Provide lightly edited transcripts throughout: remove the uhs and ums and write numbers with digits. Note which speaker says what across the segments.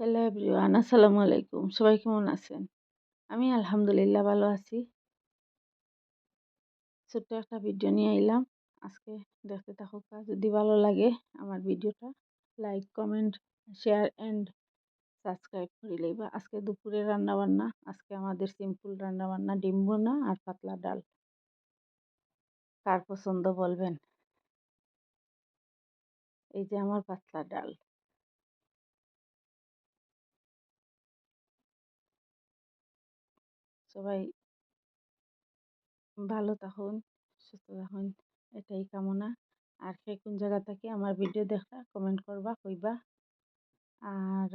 Speaker 1: Hello everyone, আসসালামু আলাইকুম। সবাই কেমন আছেন? আমি আলহামদুলিল্লাহ ভালো আছি। ছোট্ট একটা ভিডিও নিয়ে আইলাম। আজকে দেখতে থাকুক। যদি ভালো লাগে আমার ভিডিওটা like, comment, share and subscribe করে লইবা। আজকে দুপুরে রান্না বান্না, আজকে আমাদের সিম্পল রান্না বান্না, ডিম ভুনা আর পাতলা ডাল। কার পছন্দ বলবেন? এই যে আমার পাতলা ডাল। সবাই ভালো থাকুন, সুস্থ থাকুন, এটাই কামনা। আর কে কোন জায়গা থেকে আমার ভিডিও দেখা কমেন্ট করবা, কইবা। আর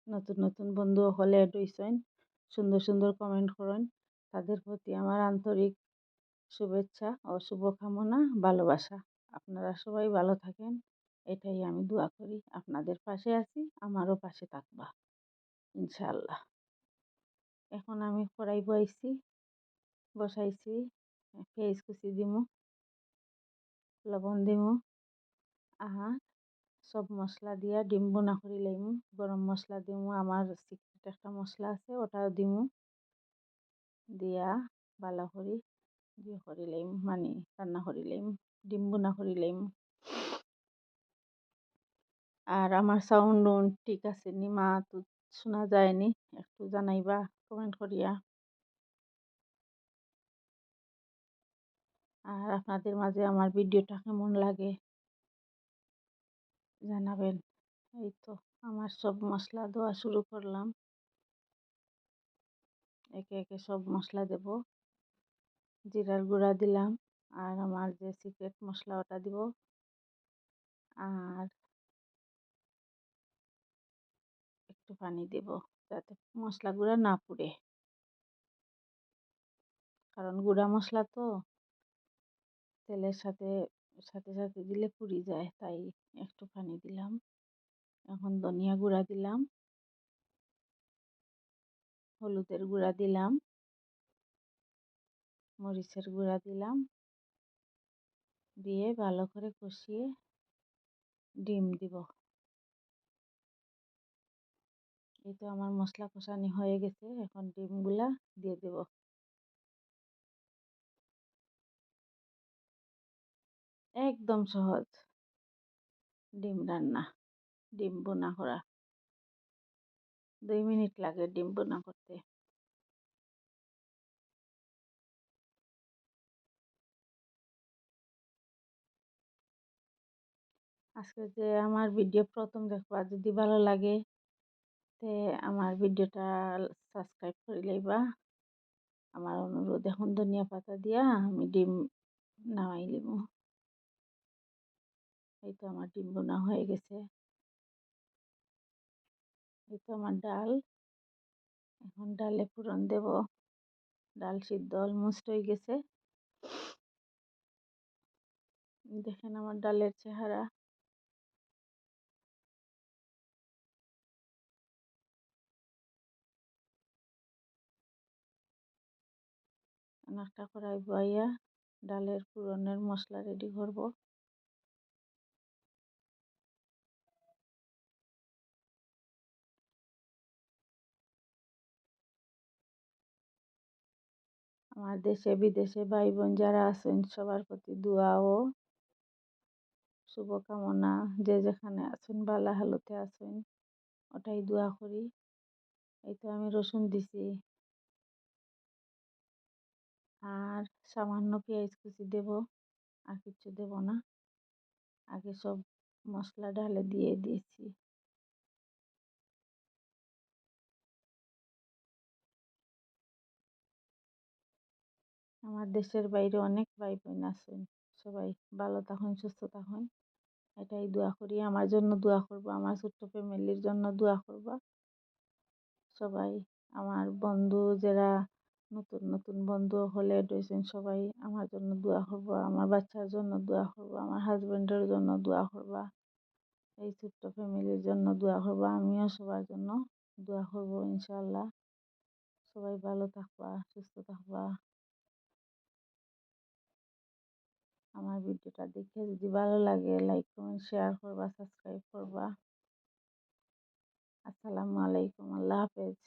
Speaker 1: নতুন নতুন বন্ধু হলে এড হইছেন, সুন্দর সুন্দর কমেন্ট করেন। তাদের প্রতি আমার আন্তরিক শুভেচ্ছা ও শুভকামনা, ভালোবাসা। আপনারা সবাই ভালো থাকেন, এটাই আমি দোয়া করি। আপনাদের পাশে আছি, আমারও পাশে থাকবা ইনশাআল্লাহ। এখন আমি কড়াই বসাইছি, পেঁয়াজ কুচি দিমু, লবণ দিমু, আর সব মশলা দিয়া ডিম বোনা করে লইমু। গরম মশলা দিমু, আমার সিক্রেট একটা মশলা আছে, ওটাও দিমু। দিয়া ভালো করে দিয়ে করে লইম, মানে রান্না করে লইম, ডিম বোনা করে লইম। আর আমার সাউন্ড ঠিক আছে নি মা? তো শোনা যায়নি, একটু জানাইবা কমেন্ট করিয়া। আর আপনাদের মাঝে আমার ভিডিওটা কেমন লাগে জানাবেন। এই তো আমার সব মশলা দেওয়া শুরু করলাম, একে একে সব মশলা দেব। জিরার গুঁড়া দিলাম, আর আমার যে সিক্রেট মশলা ওটা দিব, আর একটু পানি দেব যাতে মশলা গুঁড়া না পুড়ে, কারণ গুঁড়া মশলা তো তেলের সাথে সাথে সাথে দিলে পুড়ে যায়, তাই একটু পানি দিলাম। এখন ধনিয়া গুঁড়া দিলাম, হলুদের গুঁড়া দিলাম, মরিচের গুঁড়া দিলাম, দিয়ে ভালো করে কষিয়ে ডিম দিব। এই তো আমার মশলা কষানি হয়ে গেছে, এখন ডিমগুলা দিয়ে দেব। একদম সহজ ডিম রান্না, ডিম বোনা করা। 2 মিনিট লাগে ডিম বোনা করতে। আজকে যে আমার ভিডিও প্রথম দেখবা, যদি ভালো লাগে তে আমার ভিডিওটা সাবস্ক্রাইব করে লইবা। আমার অনুরোধ, এখন ধনিয়া পাতা দিয়া আমি ডিম নামাই লিব। এই তো আমার ডিম বোনা হয়ে গেছে। এই তো আমার ডাল, এখন ডালে পুরন দেব। ডাল সিদ্ধ অলমোস্ট হয়ে গেছে, দেখেন আমার ডালের চেহারা। একটা কড়াই বইয়া ডালের পুরনের মশলা রেডি করব। আমার দেশে বিদেশে ভাই বোন যারা আছেন সবার প্রতি দোয়া ও শুভকামনা। যে যেখানে আছেন ভালো হালতে আছেন, ওটাই দোয়া করি। এই তো আমি রসুন দিছি, আর সামান্য পেঁয়াজ কুচি দেব, আর কিছু দেব না। আগে সব মশলা ডালে দিয়ে দিয়েছি। আমার দেশের বাইরে অনেক ভাই বোন আছেন, সবাই ভালো থাকুন, সুস্থ থাকুন, এটাই দোয়া করি। আমার জন্য দোয়া করবো, আমার ছোট্ট ফ্যামিলির জন্য দোয়া করবা সবাই। আমার বন্ধু যারা নতুন নতুন বন্ধু হলে রয়েছেন, সবাই আমার জন্য দোয়া করবো, আমার বাচ্চার জন্য দোয়া করবো, আমার হাজবেন্ডের জন্য দোয়া করবা। এই ছোট্ট ফ্যামিলির জন্য দোয়া করবা, আমিও সবার জন্য দোয়া করবো ইনশাআল্লাহ। সবাই ভালো থাকবা, সুস্থ থাকবা। আমার ভিডিওটা দেখে যদি ভালো লাগে লাইক কমেন্ট শেয়ার করবা, সাবস্ক্রাইব করবা। আসসালামু আলাইকুম, আল্লাহ হাফেজ।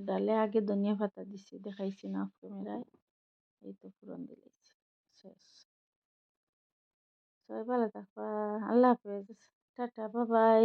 Speaker 1: ডালে আগে ধনিয়া পাতা দিছি, দেখাইছি না অফ ক্যামেরায়। এই তো ফুরন দিয়েছি, শেষ। সবাই ভালো থাকবা, আল্লাহ হাফেজ, টাটা, বাবাই।